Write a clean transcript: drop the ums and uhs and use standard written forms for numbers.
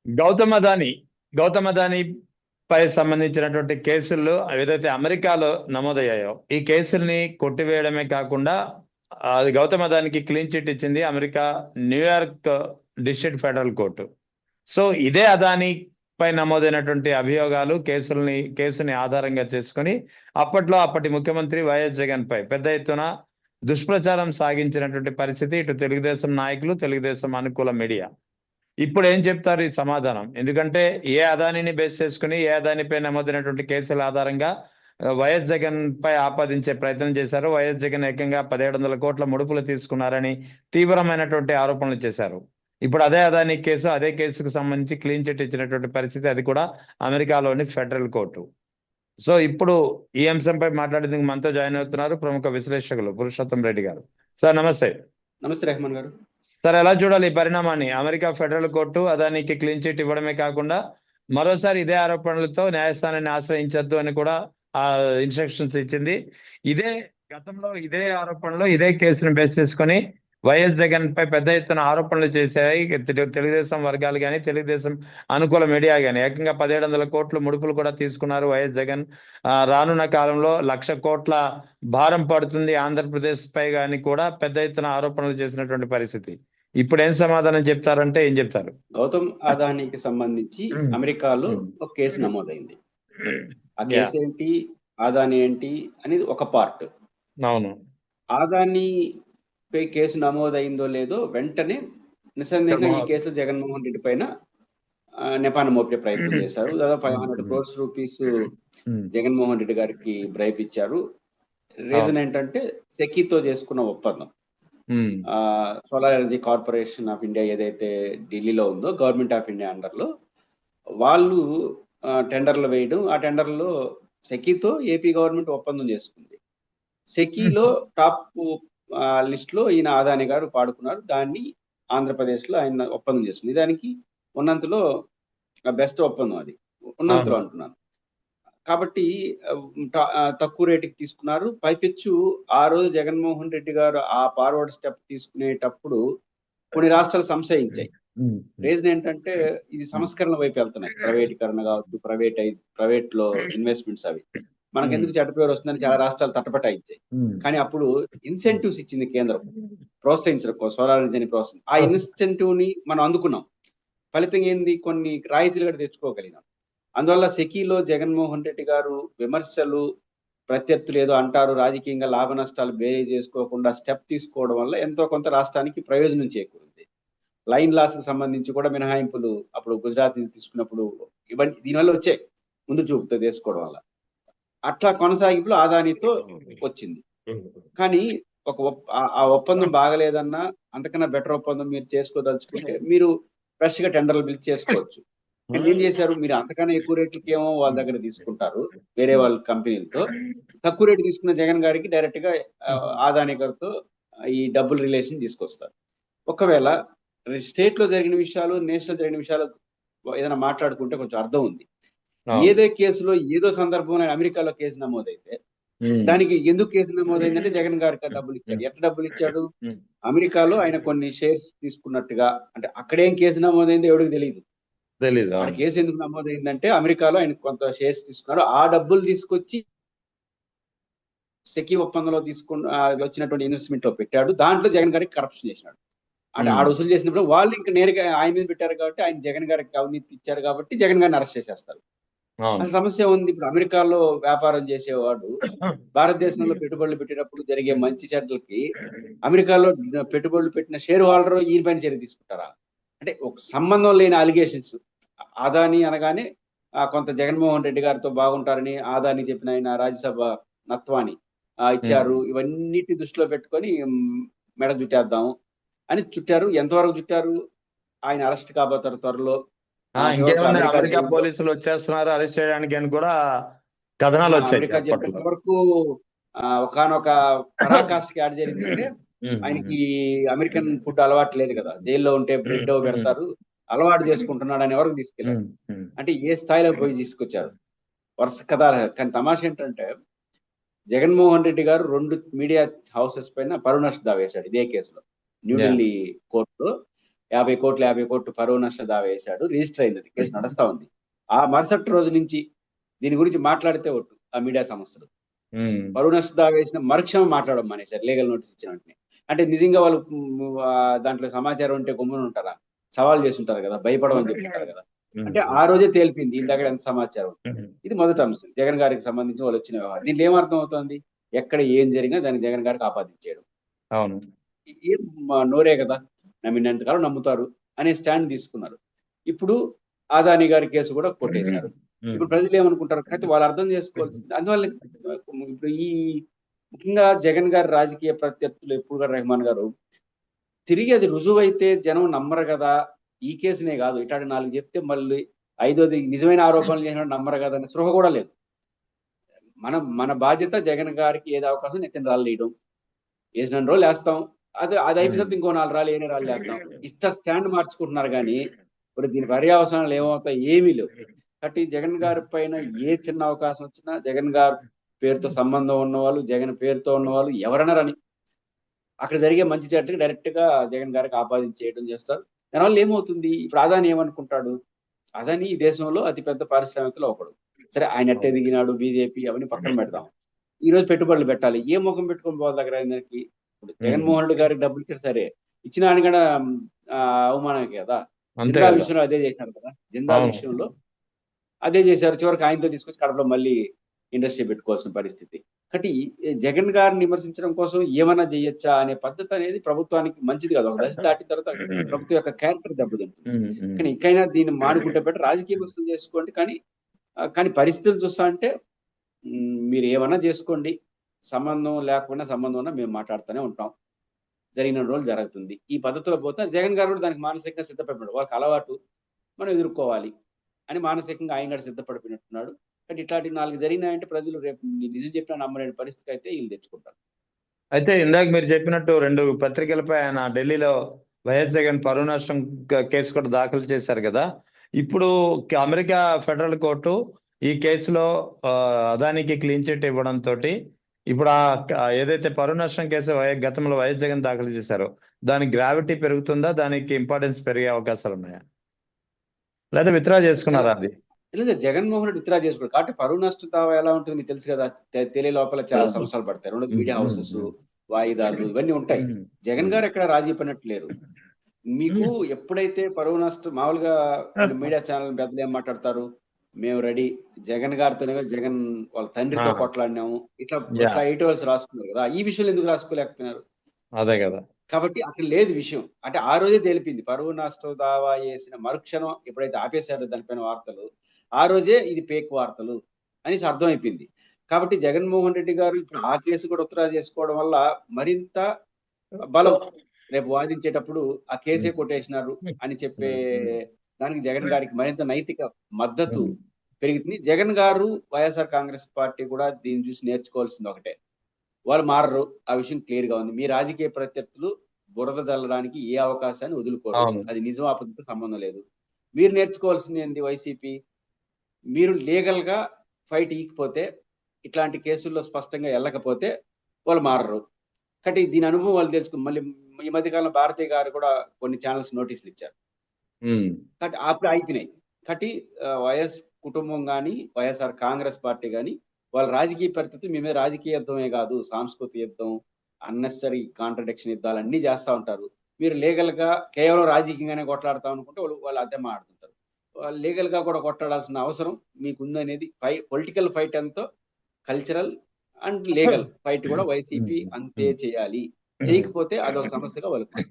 గౌతమ్ అదానీ గౌతమ్ అదానీ పై సంబంధించినటువంటి కేసుల్లో ఏదైతే అమెరికాలో నమోదయ్యాయో ఈ కేసుల్ని కొట్టివేయడమే కాకుండా అది గౌతమ్ అదానికి క్లీన్ చిట్ ఇచ్చింది America New York district federal court. So ఇదే అదానీ పై నమోదైనటువంటి అభియోగాలు కేసుని ఆధారంగా చేసుకుని అప్పటి ముఖ్యమంత్రి వైఎస్ జగన్ పై పెద్ద ఎత్తున దుష్ప్రచారం సాగించినటువంటి పరిస్థితి ఇటు తెలుగుదేశం నాయకులు, తెలుగుదేశం అనుకూల మీడియా. ఇప్పుడు ఏం చెప్తారు ఈ సమాధానం? ఎందుకంటే ఏ అదానిని బేస్ చేసుకుని ఏ అదానిపై నమోదైనటువంటి కేసుల ఆధారంగా వైఎస్ జగన్ పై ఆపాదించే ప్రయత్నం చేశారు. వైఎస్ జగన్ ఏకంగా 1700 కోట్ల ముడుపులు తీసుకున్నారని తీవ్రమైనటువంటి ఆరోపణలు చేశారు. ఇప్పుడు అదే కేసుకు సంబంధించి క్లీన్ చిట్ ఇచ్చినటువంటి పరిస్థితి, అది కూడా అమెరికాలోని ఫెడరల్ కోర్టు. సో ఇప్పుడు ఈ అంశంపై మాట్లాడేందుకు మనతో జాయిన్ అవుతున్నారు ప్రముఖ విశ్లేషకులు పురుషోత్తం రెడ్డి గారు. సార్ నమస్తే. నమస్తే రెహమాన్ గారు. సార్ ఎలా చూడాలి ఈ పరిణామాన్ని? అమెరికా ఫెడరల్ కోర్టు అదానికి క్లీన్ చిట్ ఇవ్వడమే కాకుండా మరోసారి ఇదే ఆరోపణలతో న్యాయస్థానాన్ని ఆశ్రయించద్దు అని కూడా ఇన్స్ట్రక్షన్స్ ఇచ్చింది. గతంలో ఇదే ఆరోపణలు ఇదే కేసును బేస్ చేసుకొని వైఎస్ జగన్ పై పెద్ద ఎత్తున ఆరోపణలు చేశాయి తెలుగుదేశం వర్గాలు కానీ, తెలుగుదేశం అనుకూల మీడియా కానీ. ఏకంగా 1700 కోట్ల ముడుపులు కూడా తీసుకున్నారు వైఎస్ జగన్. రానున్న కాలంలో 1,00,000 కోట్ల భారం పడుతుంది ఆంధ్రప్రదేశ్ పై కానీ కూడా పెద్ద ఎత్తున ఆరోపణలు చేసినటువంటి పరిస్థితి. ఇప్పుడు ఏం సమాధానం చెప్తారంటే ఏం చెప్తారు? గౌతమ్ అదానీకి సంబంధించి అమెరికాలో ఒక కేసు నమోదైంది. ఆ కేసు ఏంటి, అదానీ ఏంటి అనేది ఒక పార్ట్. అవును. అదానీ పై కేసు నమోదైందో లేదో వెంటనే నిస్సందేహంగా ఈ కేసు జగన్మోహన్ రెడ్డి పైన నెపాన్ని మోపే ప్రయత్నం చేశారు. దాదాపు 500 crores రూపీస్ జగన్మోహన్ రెడ్డి గారికి బ్రైబ్ ఇచ్చారు. రీజన్ ఏంటంటే సెకీతో చేసుకున్న ఒప్పందం. Solar energy corporation of India ఏదైతే ఢిల్లీలో ఉందో, గవర్నమెంట్ ఆఫ్ ఇండియా అండర్ లో వాళ్ళు టెండర్లు వేయడం, ఆ టెండర్లో సెకీతో ఏపీ గవర్నమెంట్ ఒప్పందం చేసుకుంది. సెకీలో టాప్ లిస్ట్ లో ఈయన అదానీ గారు పాడుకున్నారు. దాన్ని ఆంధ్రప్రదేశ్ లో ఆయన ఒప్పందం చేసుకుంది. నిజానికి ఉన్నంతలో బెస్ట్ ఒప్పందం అది, ఉన్నంతలో అంటున్నాను. కాబట్టి తక్కువ రేటుకి తీసుకున్నారు. పైపెచ్చు ఆ రోజు జగన్మోహన్ రెడ్డి గారు ఆ ఫార్వర్డ్ స్టెప్ తీసుకునేటప్పుడు కొన్ని రాష్ట్రాలు సంశయించాయి. రీజన్ ఏంటంటే ఇది సంస్కరణ వైపు వెళ్తున్నాయి. ప్రైవేటీకరణ కావచ్చు, ప్రైవేట్ లో ఇన్వెస్ట్మెంట్స్ అవి మనకు ఎందుకు చెడ్డ పేరు వస్తుందని చాలా రాష్ట్రాలు తటపటాయించాయి. కానీ అప్పుడు ఇన్సెంటివ్స్ ఇచ్చింది కేంద్రం ప్రోత్సహించడం, సోలార్ ఎనర్జీని ప్రోత్సహించడం. ఆ ఇన్సెంటివ్ ని మనం అందుకున్నాం. ఫలితంగా ఏంది, కొన్ని రాయితీలు కూడా తెచ్చుకోగలిగినాం. అందువల్ల సెకీలో జగన్మోహన్ రెడ్డి గారు విమర్శలు, ప్రత్యర్థులు ఏదో అంటారు, రాజకీయంగా లాభ నష్టాలు బేరీ చేసుకోకుండా స్టెప్ తీసుకోవడం వల్ల ఎంతో కొంత రాష్ట్రానికి ప్రయోజనం చేకూరింది. లైన్ లాస్ కి సంబంధించి కూడా మినహాయింపులు అప్పుడు గుజరాత్ తీసుకున్నప్పుడు ఇవన్నీ దీనివల్ల వచ్చాయి, ముందు చూపుతో తీసుకోవడం వల్ల. అట్లా కొనసాగింపులో అదానీతో వచ్చింది. కానీ ఆ ఒప్పందం బాగలేదన్నా, అంతకన్నా బెటర్ ఒప్పందం మీరు చేసుకోదలుచుకుంటే మీరు ఫ్రెష్ గా టెండర్లు పిలిచి చేసుకోవచ్చు. ఏం చేశారు, మీరు అంతకన్నా ఎక్కువ రేట్లకి ఏమో వాళ్ళ దగ్గర తీసుకుంటారు వేరే వాళ్ళ కంపెనీలతో. తక్కువ రేటు తీసుకున్న జగన్ గారికి డైరెక్ట్ గా అదానీ గారితో ఈ డబుల్ రిలేషన్ తీసుకొస్తారు. ఒకవేళ స్టేట్ లో జరిగిన విషయాలు, నేషనల్ జరిగిన విషయాలు ఏదైనా మాట్లాడుకుంటే కొంచెం అర్థం ఉంది. ఏదో కేసులో ఏదో సందర్భంలో అమెరికాలో కేసు నమోదైతే దానికి ఎందుకు కేసు నమోదైందంటే జగన్ గారికి డబ్బులు ఇచ్చాడు. ఎట్లా డబ్బులు ఇచ్చాడు? అమెరికాలో ఆయన కొన్ని షేర్స్ తీసుకున్నట్టుగా. అంటే అక్కడేం కేసు నమోదైందో ఎవరికి తెలియదు. ఆ కేసు ఎందుకు నమోదైందంటే అమెరికాలో ఆయన కొంత షేర్స్ తీసుకున్నారు. ఆ డబ్బులు తీసుకొచ్చి సెకీ ఒప్పందంలో వచ్చినటువంటి ఇన్వెస్ట్మెంట్ లో పెట్టాడు. దాంట్లో జగన్ గారికి కరప్షన్ చేసినాడు. అంటే ఆడ వసూలు చేసినప్పుడు వాళ్ళు ఇంకా నేరుగా ఆయన మీద పెట్టారు కాబట్టి, ఆయన జగన్ గారికి అవినీతి ఇచ్చారు కాబట్టి జగన్ గారిని అరెస్ట్ చేసేస్తారు. సమస్య ఉంది. ఇప్పుడు అమెరికాలో వ్యాపారం చేసేవాడు భారతదేశంలో పెట్టుబడులు పెట్టేటప్పుడు జరిగే మంచి చెడ్డలకి అమెరికాలో పెట్టుబడులు పెట్టిన షేర్ హోల్డర్ ఈయన పైన చర్య తీసుకుంటారా? అంటే ఒక సంబంధం లేని అలిగేషన్స్. అదానీ అనగానే కొంత జగన్మోహన్ రెడ్డి గారితో బాగుంటారని అదానీ చెప్పిన ఆయన రాజ్యసభ నత్వాని ఇచ్చారు. ఇవన్నిటి దృష్టిలో పెట్టుకొని మెడ చుట్టేద్దాము అని చుట్టారు. ఎంతవరకు చుట్టారు? ఆయన అరెస్ట్ కాబోతారు త్వరలో. అమెరికా పోలీసులు వచ్చేస్తున్నారు అరెస్ట్ చేయడానికి అని కూడా కథనాలు వచ్చాయి. అమెరికా చెప్పేంత వరకు ఒకనొక పరాకాష్కి యాడ్ జరిగిందంటే ఆయనకి అమెరికన్ ఫుడ్ అలవాటు లేదు కదా, జైల్లో ఉంటే బ్రెడ్ పెడతారు, అలవాటు చేసుకుంటున్నాడు అనే వరకు తీసుకెళ్ళారు. అంటే ఏ స్థాయిలో పోయి తీసుకొచ్చారు వరుస కథ. కానీ తమాషా ఏంటంటే జగన్మోహన్ రెడ్డి గారు 2 మీడియా హౌసెస్ పైన పరునష్ట దావా వేశాడు ఇదే కేసులో న్యూఢిల్లీ కోర్టులో. 50 కోట్లు పరువు నష్ట దావా వేశాడు, రిజిస్టర్ అయింది, కేసు నడుస్తా ఉంది. ఆ మరుసటి రోజు నుంచి దీని గురించి మాట్లాడితే ఒట్టు ఆ మీడియా సంస్థలు పరువు నష్ట దావా వేసిన మరుక్షణం మాట్లాడడం మానేశారు, లీగల్ నోటీస్ ఇచ్చిన వెంటనే. అంటే నిజంగా వాళ్ళు దాంట్లో సమాచారం ఉంటే గమ్మున ఉంటారా? సవాల్ చేస్తుంటారు కదా, భయపడమని చెప్తుంటారు కదా. అంటే ఆ రోజే తేలిపింది ఇంత దగ్గర ఎంత సమాచారం. ఇది మొదటి అంశం, జగన్ గారికి సంబంధించి వాళ్ళు వచ్చిన వ్యవహారం. దీంట్లో ఏమర్థం అవుతుంది? ఎక్కడ ఏం జరిగినా దాన్ని జగన్ గారికి ఆపాదించేయడం. అవును, ఏం నోరే కదా, నమ్మినంతకాలం నమ్ముతారు అనే స్టాండ్ తీసుకున్నారు. ఇప్పుడు అదాని గారి కేసు కూడా కొట్టేశారు. ఇప్పుడు ప్రజలు ఏమనుకుంటారు? అయితే వాళ్ళు అర్థం చేసుకోవాల్సింది. అందువల్ల ఇప్పుడు ఈ ముఖ్యంగా జగన్ గారి రాజకీయ ప్రత్యర్థులు ఎప్పుడు కూడా రెహమాన్ గారు తిరిగి అది రుజువైతే జనం నమ్మరు కదా, ఈ కేసునే కాదు ఇట్లాంటి 4 చెప్తే మళ్ళీ 5వది నిజమైన ఆరోపణలు చేసిన నమ్మరు కదా అనే స్పృహ కూడా లేదు. మన బాధ్యత జగన్ గారికి ఏది అవకాశం నెత్తిన రాళ్ళు వేయడం, వేసిన రోజులు వేస్తాం, అది అయిపోతుంది, ఇంకో 4 రాళ్ళు ఏనే రాళ్ళు వేస్తాం, ఇష్ట స్టాండ్ మార్చుకుంటున్నారు. కానీ ఇప్పుడు దీని పర్యవసనాలు ఏమవుతాయి? ఏమీ లేవు. కాబట్టి జగన్ గారి పైన ఏ చిన్న అవకాశం వచ్చినా జగన్ గారి పేరుతో సంబంధం ఉన్నవాళ్ళు, జగన్ పేరుతో ఉన్నవాళ్ళు ఎవరైనా రాని అక్కడ జరిగే మంచి చెడ్డకి డైరెక్ట్ గా జగన్ గారికి ఆపాదించేయడం చేస్తారు. దానివల్ల ఏమవుతుంది? ఇప్పుడు అదాని ఏమనుకుంటాడు? అదాని ఈ దేశంలో అతిపెద్ద పారిశ్రామికలో ఒకడు. సరే, ఆయన ఎట్టే దిగినాడు, బీజేపీ అవన్నీ పక్కన పెడదాం. ఈ రోజు పెట్టుబడులు పెట్టాలి, ఏ ముఖం పెట్టుకొని పోవాలి దగ్గర ఆయనకి? ఇప్పుడు జగన్మోహన్ రెడ్డి గారికి డబ్బులు ఇచ్చారు, సరే ఇచ్చిన ఆయన కూడా అవమానం కదా. జిందాల్ విషయంలో అదే చేశారు కదా, జిందాల్ విషయంలో అదే చేశారు. చివరికి ఆయనతో తీసుకొచ్చి కడపలో మళ్ళీ ఇండస్ట్రీ పెట్టుకోవాల్సిన పరిస్థితి. కాబట్టి జగన్ గారిని విమర్శించడం కోసం ఏమైనా చేయొచ్చా అనే పద్ధతి అనేది ప్రభుత్వానికి మంచిది కాదు. ఒక దశ దాటిన తర్వాత ప్రభుత్వం యొక్క క్యారెక్టర్ దెబ్బతింటుంది. కానీ ఇంకైనా దీన్ని మాడుకుంటే బెటర్, రాజకీయ విమర్శలు చేసుకోండి. కానీ పరిస్థితులు చూస్తా అంటే మీరు ఏమన్నా చేసుకోండి, సంబంధం లేకుండా సంబంధం ఉన్నా మేము మాట్లాడుతూనే ఉంటాం, జరిగిన రోజులు జరుగుతుంది. ఈ పద్ధతిలో పోతే జగన్ గారు కూడా దానికి మానసికంగా సిద్ధపడిపోయాడు. వాళ్ళకి అలవాటు, మనం ఎదుర్కోవాలి అని మానసికంగా ఆయన కూడా సిద్ధపడిపోయినట్టున్నాడు. కానీ ఇట్లాంటి 4 జరిగినాయంటే ప్రజలు రేపు నిజం చెప్పినా నమ్మలేని పరిస్థితి అయితే వీళ్ళు తెచ్చుకుంటారు. అయితే ఇందాక మీరు చెప్పినట్టు 2 పత్రికలపై ఆయన ఢిల్లీలో వైఎస్ జగన్ పరువు నష్టం కేసు కూడా దాఖలు చేశారు కదా. ఇప్పుడు అమెరికా ఫెడరల్ కోర్టు ఈ కేసులో అదానికి క్లీన్ చిట్ ఇవ్వడంతో ఇప్పుడు ఏదైతే పరువు నష్టం కేసు గతంలో వైఎస్ జగన్ దాఖలు చేశారో దాని గ్రావిటీ పెరుగుతుందా, దానికి ఇంపార్టెన్స్ పెరిగే అవకాశాలు ఉన్నాయా, లేదా విత్డ్రా చేసుకున్నారా? అది లేదు, జగన్మోహన్ రెడ్డి విత్డ్రా చేసుకోడు. కాబట్టి పరువు నష్ట దావా ఎలా ఉంటుంది మీకు తెలుసు కదా, తెలియ లోపల చాలా సంవత్సరాలు పడతాయి. 2 మీడియా హౌసెస్, వాయిదాలు ఇవన్నీ ఉంటాయి. జగన్ గారు ఎక్కడ రాజీ పడినట్టు లేరు. మీకు ఎప్పుడైతే పరువు నష్టం, మామూలుగా మీడియా ఛానల్ పెద్దలు ఏం మాట్లాడతారు, మేము రెడీ, జగన్ గారితోనే జగన్ వాళ్ళ తండ్రితో కొట్లాడినాము, ఇట్లా ఎడిటోరియల్స్ రాసుకున్నారు కదా. ఈ విషయంలో ఎందుకు రాసుకోలేకపోయినారు? అదే కదా. కాబట్టి అక్కడ లేదు విషయం. అంటే ఆ రోజే తెలిపింది, పరువు నష్టం దావా వేసిన మరుక్షణం ఎప్పుడైతే ఆపేశారో దానిపైన వార్తలు, ఆ రోజే ఇది ఫేక్ వార్తలు అనేసి అర్థమైపోయింది. కాబట్టి జగన్మోహన్ రెడ్డి గారు ఇప్పుడు ఆ కేసు కూడా ఉత్తరా చేసుకోవడం వల్ల మరింత బలం, రేపు వాదించేటప్పుడు ఆ కేసే కొట్టేసినారు అని చెప్పే దానికి జగన్ గారికి మరింత నైతిక మద్దతు పెరుగుతుంది. జగన్ గారు, వైఎస్ఆర్ కాంగ్రెస్ పార్టీ కూడా దీన్ని చూసి నేర్చుకోవాల్సింది ఒకటే, వాళ్ళు మారరు, ఆ విషయం క్లియర్ గా ఉంది. మీ రాజకీయ ప్రత్యర్థులు బురద జల్లడానికి ఏ అవకాశాన్ని వదులుకోరు, అది నిజం ఆపదతో సంబంధం లేదు. మీరు నేర్చుకోవాల్సింది ఏంది? వైసీపీ, మీరు లీగల్ గా ఫైట్ ఇకపోతే, ఇట్లాంటి కేసుల్లో స్పష్టంగా వెళ్ళకపోతే వాళ్ళు మారరు. కాబట్టి దీని అనుభవం వాళ్ళు తెలుసుకుని మళ్ళీ ఈ మధ్యకాలంలో భారతీయ గారు కూడా కొన్ని ఛానల్స్ నోటీసులు ఇచ్చారు. కాబట్టి అప్పుడు అయిపోయినాయి. కాబట్టి వైఎస్ కుటుంబం కానీ వైఎస్ఆర్ కాంగ్రెస్ పార్టీ కానీ వాళ్ళ రాజకీయ పరిస్థితి మీ మీద రాజకీయ యుద్ధమే కాదు, సాంస్కృతిక యుద్ధం, అన్నెసరీ కాంట్రడిక్షన్ యుద్ధాలు అన్ని చేస్తూ ఉంటారు. మీరు లీగల్ గా కేవలం రాజకీయంగానే కొట్లాడతాం అనుకుంటే వాళ్ళు అదే మాట్లాడుతుంటారు. వాళ్ళు లీగల్ గా కూడా కొట్లాడాల్సిన అవసరం మీకుందనేది పొలిటికల్ ఫైట్ ఎంతో కల్చరల్ అండ్ లీగల్ ఫైట్ కూడా వైసీపీ అంతే చేయాలి. చేయకపోతే అదొక సమస్యగా వాళ్ళకి